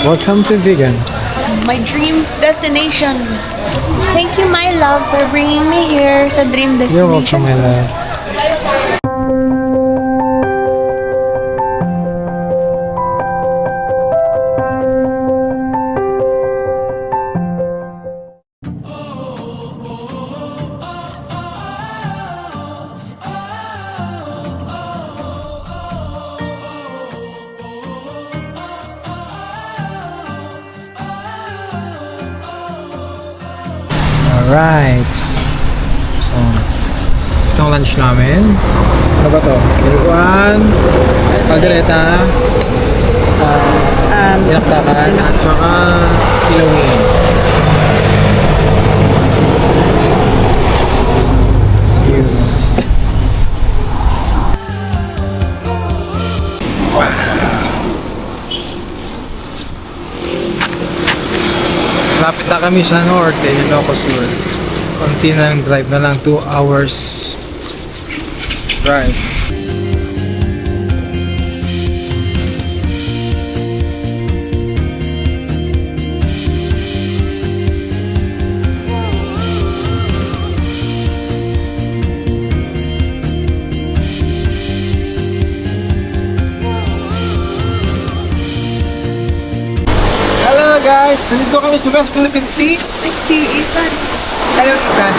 Welcome to Vegan. My dream destination. Thank you, my love, for bringing me here sa dream You're welcome, destination. my love. Alright. So, itong lunch namin. Ano ba to? Binuguan, kaldereta, pinaktakan, at saka kilawin. Yun. Lapit na kami sa norte, Ilocos Sur. Konti na lang drive na lang, 2 hours drive. Hello guys! Nandito kami sa West Philippine Sea. Si Ethan. Hello Ethan!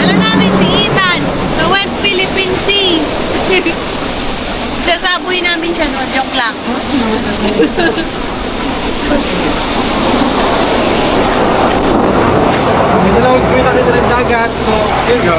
Alam namin si Ethan sa West Philippine Sea. Sasabuy namin siya, no? Joke lang. Ito lang kami nakita ng dagat, so here you go.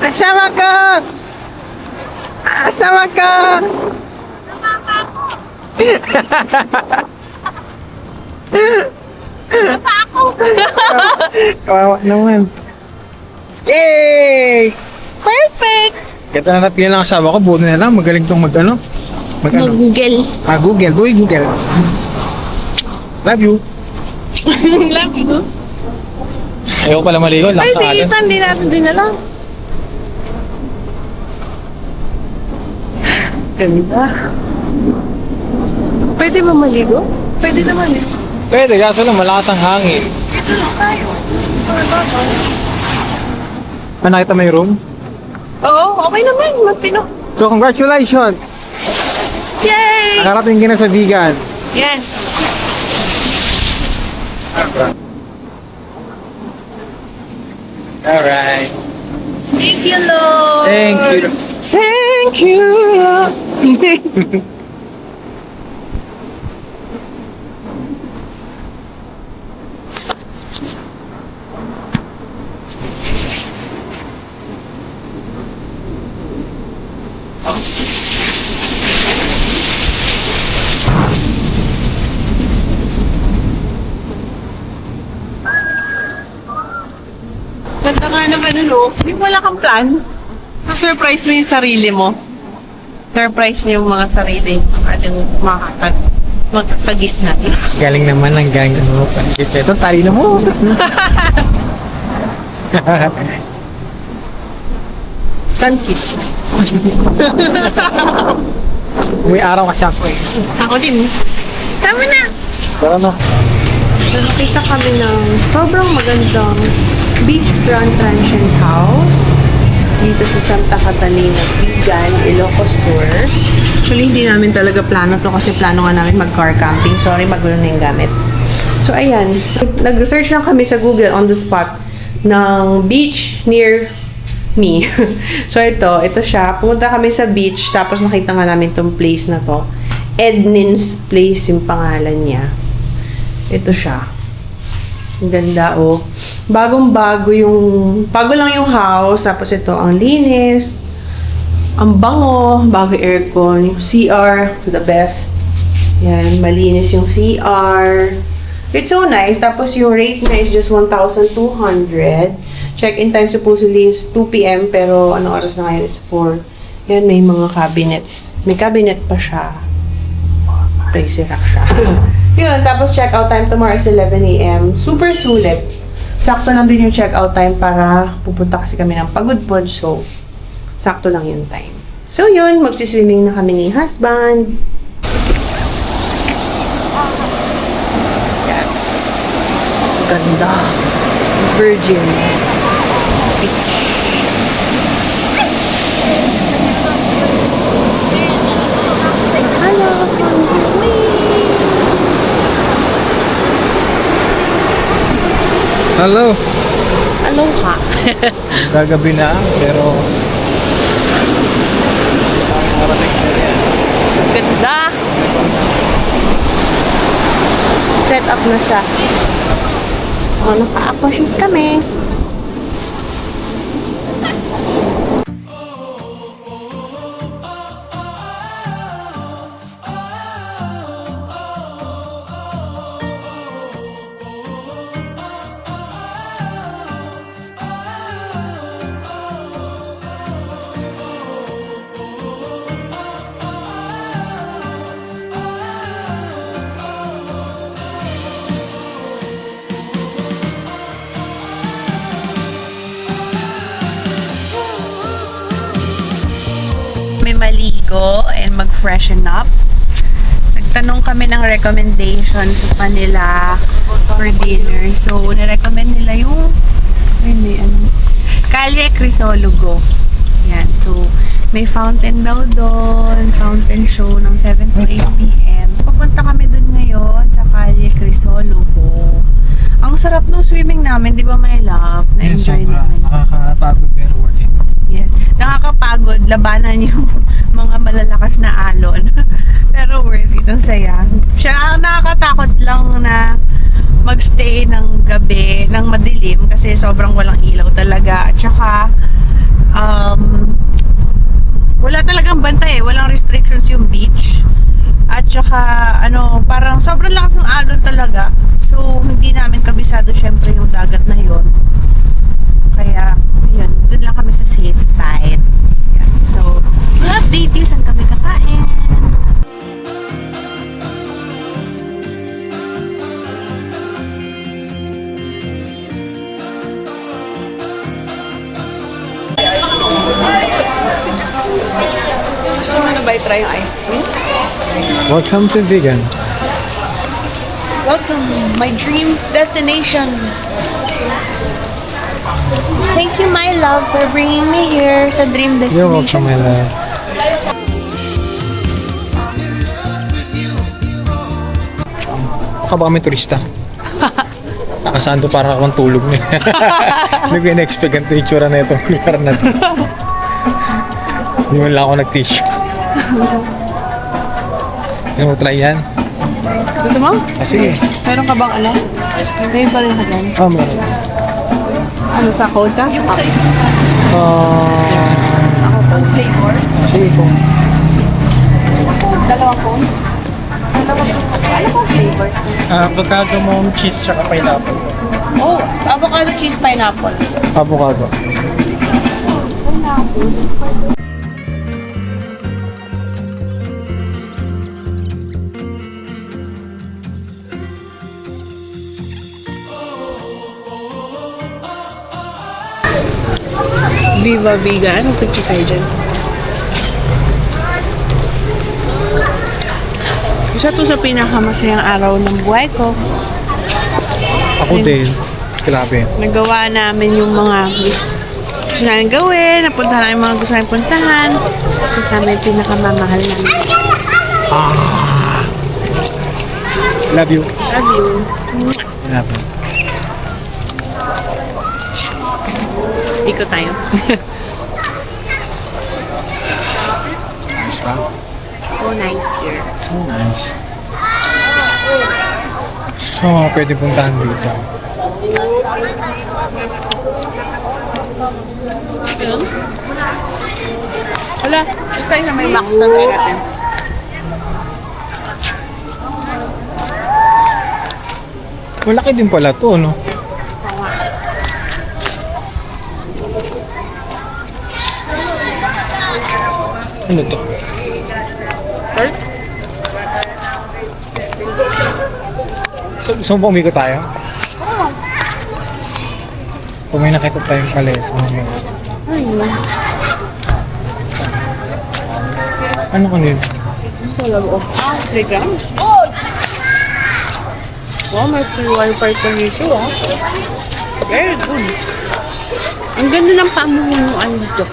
Asama ka! Asama ka! Kawawa naman. Yay! Perfect! Kaya na natin lang asawa ko, buo na lang, magaling tong mag-ano. Mag-Google. Google, boy Google. Love you. Love you. Ayaw pala maligo, Ay, lakas si sa akin. Ethan, di natin dinala. Ganda. Pwede ba maligo? Pwede naman eh. Pwede, kaso lang malakas ang hangin. Dito lang tayo. Nakita mo yung room? Oo, okay naman. Matino. So, congratulations! Yay! Nakarating ka na sa vegan. Yes. Alright. Thank you, Lord. Thank you. Thank you, Lord. Ganda nga naman ano, yung wala kang plan. Surprise mo yung sarili mo. Surprise niyo yung mga sarili ating makakatan. makakagis na. Galing naman ang galing mo. Ito, tali na mo. Sunkiss. May araw kasi ako eh. Ako din. Tama na. Tara na. So, nakita kami ng sobrang magandang beachfront transient house dito sa Santa Catalina, Vigan, Ilocos Sur. Actually, hindi namin talaga plano to kasi plano nga namin mag-car camping. Sorry, magulo na yung gamit. So, ayan. Nag-research lang kami sa Google on the spot ng beach near me. So, ito siya. Pumunta kami sa beach tapos nakita nga namin tong place na to. Ednin's Place yung pangalan niya. Ito siya. Ang ganda, oh. Bagong-bago bago lang yung house. Tapos ito, ang linis. Ang bango. Bago aircon. Yung CR, the best. Yan, malinis yung CR. It's so nice. Tapos yung rate na is just 1,200. Check-in time supposedly is 2 p.m. Pero ano oras na ngayon is 4. Yan, may mga cabinets. May cabinet pa siya. Crazy rack siya. Yun, tapos check-out time tomorrow is 11 a.m. Super sulit. Sakto lang din yung check-out time para pupunta kasi kami ng Pagudpod. So, sakto lang yung time. So, yun. Magsiswimming na kami ni husband. Yes. Ganda. Virgin Beach. Hello, Hello. aloha. Gagabi na, pero... Ganda. Set up na siya. Naka-aqua shoes kami. May maligo and mag-freshen up. Nagtanong kami ng recommendations sa kanila for dinner. So, na-recommend nila yung Calle Crisologo. Yan. So, may fountain daw doon. Fountain show ng 7 to 8 p.m. Pupunta kami doon ngayon sa Calle Crisologo. Ang sarap ng swimming namin, di ba, my love? Na-enjoy namin. Nakakapagod pero worth it. Yes. Nakakapagod, labanan yung mga malalakas na alon. Pero worth it, ang saya. Siya nakakatakot lang na magstay ng gabi, ng madilim, kasi sobrang walang ilaw talaga. At saka, wala talagang bantay eh. Walang restrictions yung beach. At saka, parang sobrang lakas ng alon talaga. So, hindi namin kabisado syempre yung dagat na yon. Kaya, yun, dun lang kami sa safe side. Yan. So, we'll update you saan kami kakain. Gusto mo na ba i-try yung ice cream? Welcome to Vegan. Welcome, my dream destination. Thank you, my love, for bringing me here sa dream You're welcome, destination. my love. Baka ba kami turista? Nakasaan to para akong tulog na. Hindi ko in-expect ang itsura na itong lugar na ito. Hindi man lang ako nag-tissue. Gusto mo try yan? Gusto mo? Sige. Meron ka bang alam? May pa rin ka dyan. Oh, meron. Ano, sa code ka? Yung sa ako po. Flavor? Sige po. Dalawang po? Ano po flavor? Avocado mom, cheese, tsaka pineapple. Oh, avocado cheese pineapple. Avocado. Viva Vegan. Ano picture tayo dyan? Isa to sa pinakamasayang araw ng buhay ko. Ako din. Grabe. Nagawa namin yung mga gusto namin gawin. Napunta namin yung mga gusto namin puntahan. Kasama yung pinakamamahal namin. Love you. Love you. Love you. Ikot tayo. Nice ba? So nice here. So nice. Oo, pwede puntahan dito. Wala. Ito tayo na may box na tayo natin. Malaki din pala to, no? Ano to? Gusto mo pumiko tayo? Kung may nakita tayong kales, mamaya. Ano ka nila? Talaga. Playground? Wow, may free wifi pa dito ah. Very good. Ang ganda ng pamumunuan dito.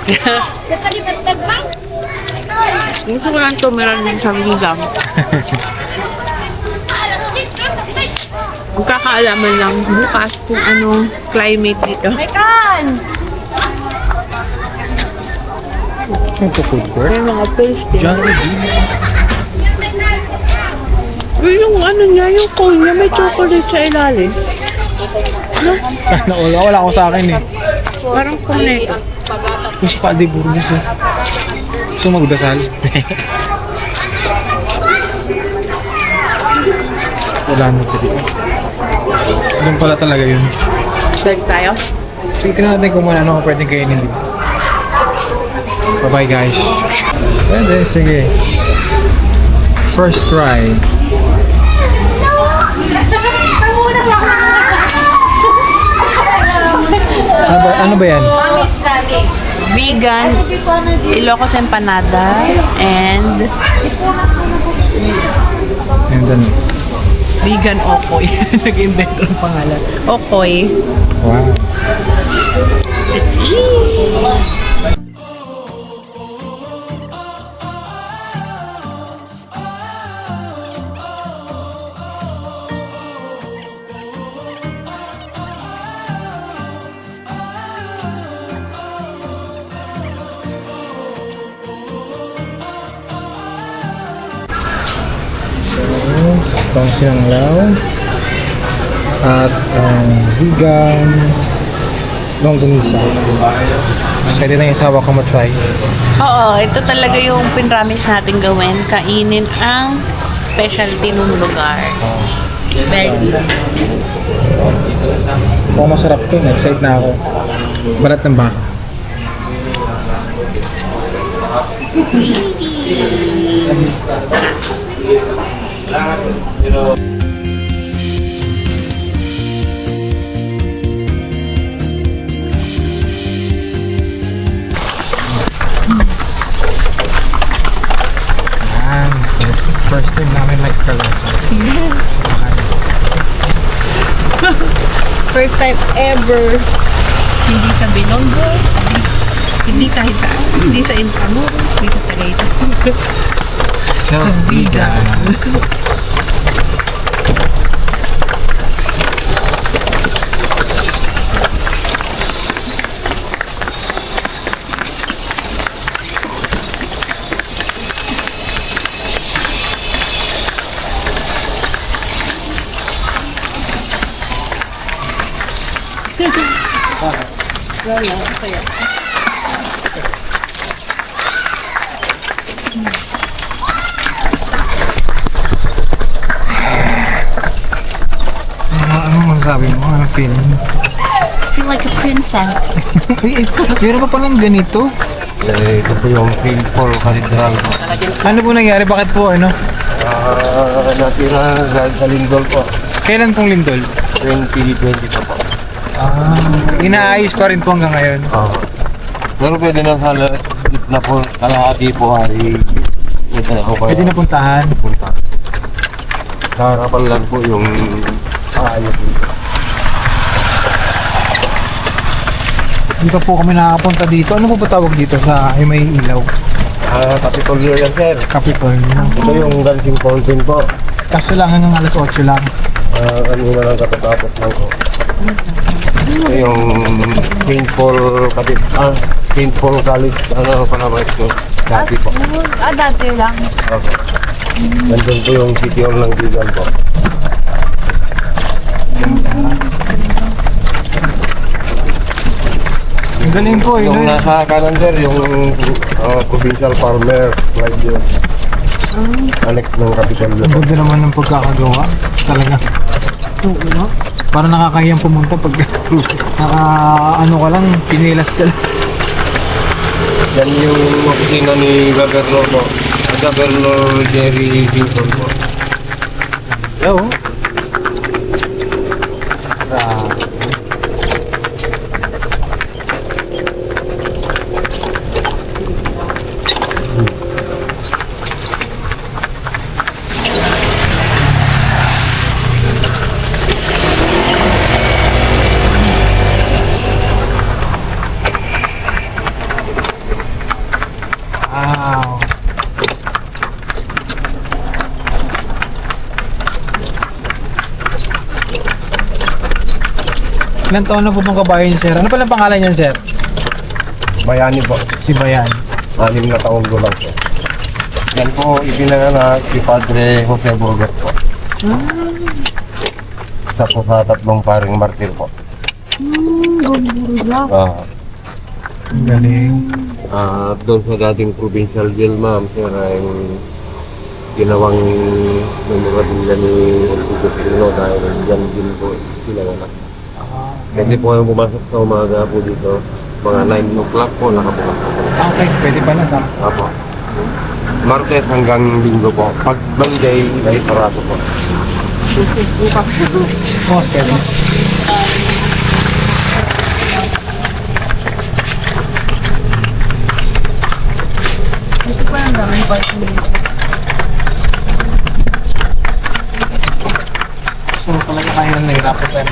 Gusto ko lang tumira din sa Vigang. Magkakaalaman lang bukas kung anong climate dito. Ano to, food court? May mga place din. Jollibee. Uy, yung ano niya, yung cone niya, may chocolate sa ilalim. Sana wala ko sa akin eh. Parang cone ito. Gusto pa di burgos eh. Gusto magdasal? Wala na dito. Doon pala talaga yun. Balik tayo. Sige, tingnan natin kung ano ka pwedeng kainin dito. Bye-bye guys. Pwede, sige. First try. Ano ba yan? Mommy's coming. Vegan, Ilocos Empanada, and And then, vegan okoy. Nag-invent ng pangalan. Okoy. wow. Let's eat! Itong sinanglaw at vegan longganisa. Pwede na yung asawa ko matry. Oo, ito talaga yung pinramis natin gawin. Kainin ang specialty ng lugar. Very good. Kung masarap to, na-excite na ako. Balat ng baka. Yan. So, first time namin like kalasa. Yes. Sa bahay. First time ever. Hindi sa Binondo. Hindi kahit sa hindi sa Intramuros. Hindi sa Tagaytay. Sa vegan. Ano masasabi mo? Ano feeling? Feel like a princess. Uy, meron pa palang ganito? Ito po yung field for Cathedral. Ano po nangyari? Bakit po ano? Natira sa Lindol po. Kailan pong lindol? 2020 pa po. Inaayos pa rin po hanggang ngayon. Pero pwede na sa gitna po, kalahati po ay pwede na ako Pwede na puntahan. punta. Sa harapan lang po yung ayos dito. Dito po kami nakakapunta dito. Ano po ba tawag dito sa may ilaw? Kapitolyo yan, sir. Capitol. Ito yung dancing fountain po. Kaso lang hanggang alas 8 lang. Kanina lang katatapos lang po. Ito yung St. Paul College, ano pa naman ito? Dati po. Dati lang. Okay. Nandun po yung City Hall ng Bigan po. Ang galing po eh. Yung no? nasa kanan, sir, yung Provincial Farmer Flight yun. Annex ng Kapitolyo. Ang ganda naman ng pagkakagawa. Talaga. Para nakakahiyang pumunta pag ano ka lang, pinilas ka lang. Yan yung opisina ni Governor po. Governor Jerry Hinton po. Yo. Wow. Ilan taon na po itong kabayo niyo, sir? Ano pala pangalan niyan, sir? Bayani po. Si Bayan. 6 na taong gulang po. Yan po, ipinanganak si Padre Jose Burger po. Isa po sa 3 paring martir po. Ang galing. Doon sa dating provincial jail, ma'am, sir, ay ginawang memorabilia ni Elpidio Pilino dahil dyan din po pinanganak. Pwede po kayong pumasok sa umaga po dito. Mga 9 o'clock po nakabukas po. Okay, pwede pala. Apo. Martes hanggang Linggo po. Pag Monday ay sarado po. Oh, pwede. So talaga kaya na nahirapan tayo.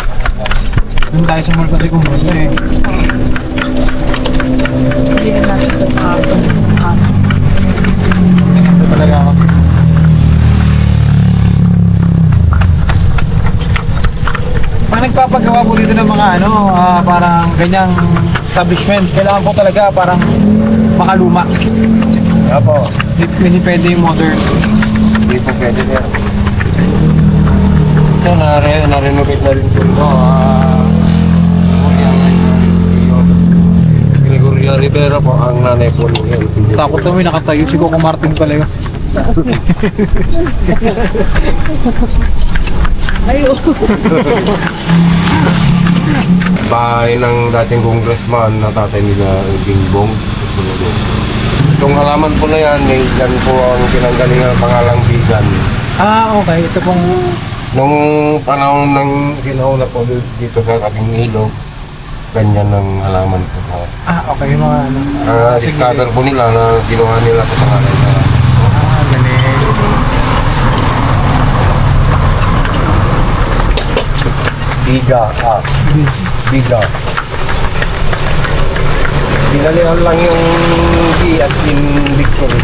Doon tayo sa mall kasi kumuha eh. Hindi na natin ito Ganito talaga ako. Pag nagpapagawa po dito ng mga ano, parang ganyang establishment, kailangan po talaga parang makaluma. Apo. Hindi pwede yung modern. Hindi po pwede sir. So, na-renovate na rin po ito. Gregoria Rivera po ang nanay po ni LPG. Takot naman nakatayo si Coco Martin pala yun. Bahay ng dating congressman na tatay nila Bingbong. Itong halaman po na yan, yan po ang pinanggalingan pangalang Bigan. Okay. Ito pong Nung panahon ng sinauna po dito sa ating ilog, ganyan ang halaman po. okay, yung mga ano. Sige. Discover po nila na ginawa nila sa pangalan na Galing. Biga. Biga. Dinalihan lang yung B at in victory.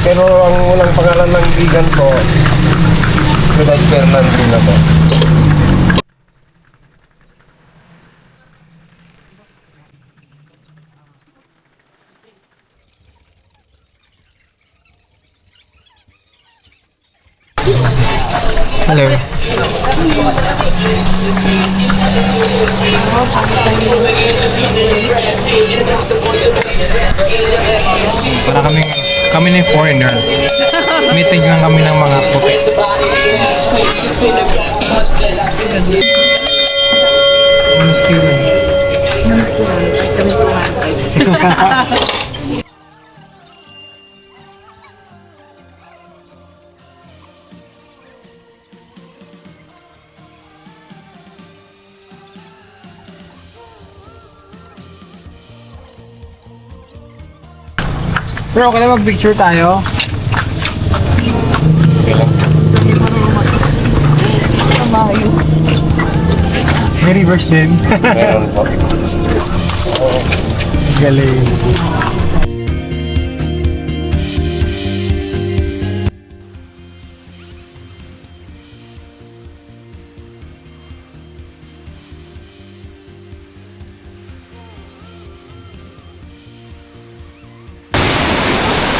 Pero ang unang pangalan ng Bigan po, Ciudad Fernandina po. Hello. Para kami na yung foreigner. Meeting lang kami ng mga puti. Maskiran. Pero okay lang mag-picture tayo. Okay lang. May reverse din. Meron po. Galing.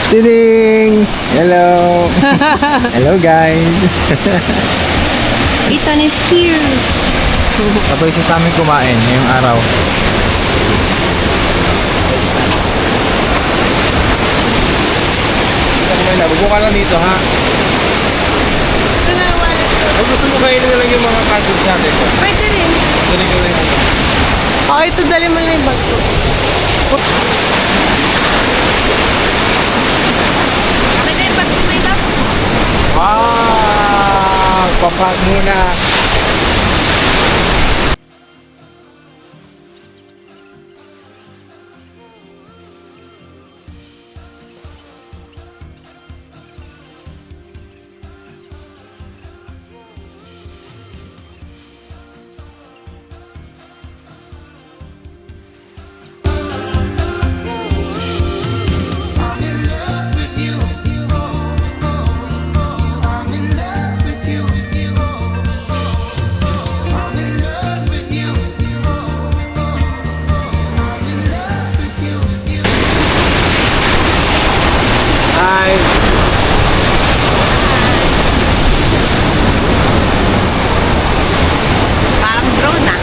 Tiding! Hello! Hello guys! Ethan is here. Sabay siya sa amin kumain ngayong araw. Bubo ka lang dito ha. Kung gusto mo kainin na lang yung mga candies natin. Pwede rin. Dali ko lang yung Okay, ito dali mo lang yung bag ko. Okay na yung bag ko, my love. wow! Pampag muna. Hi! Parang drone ah.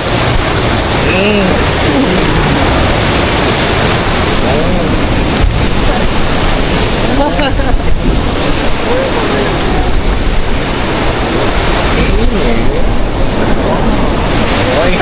Oy!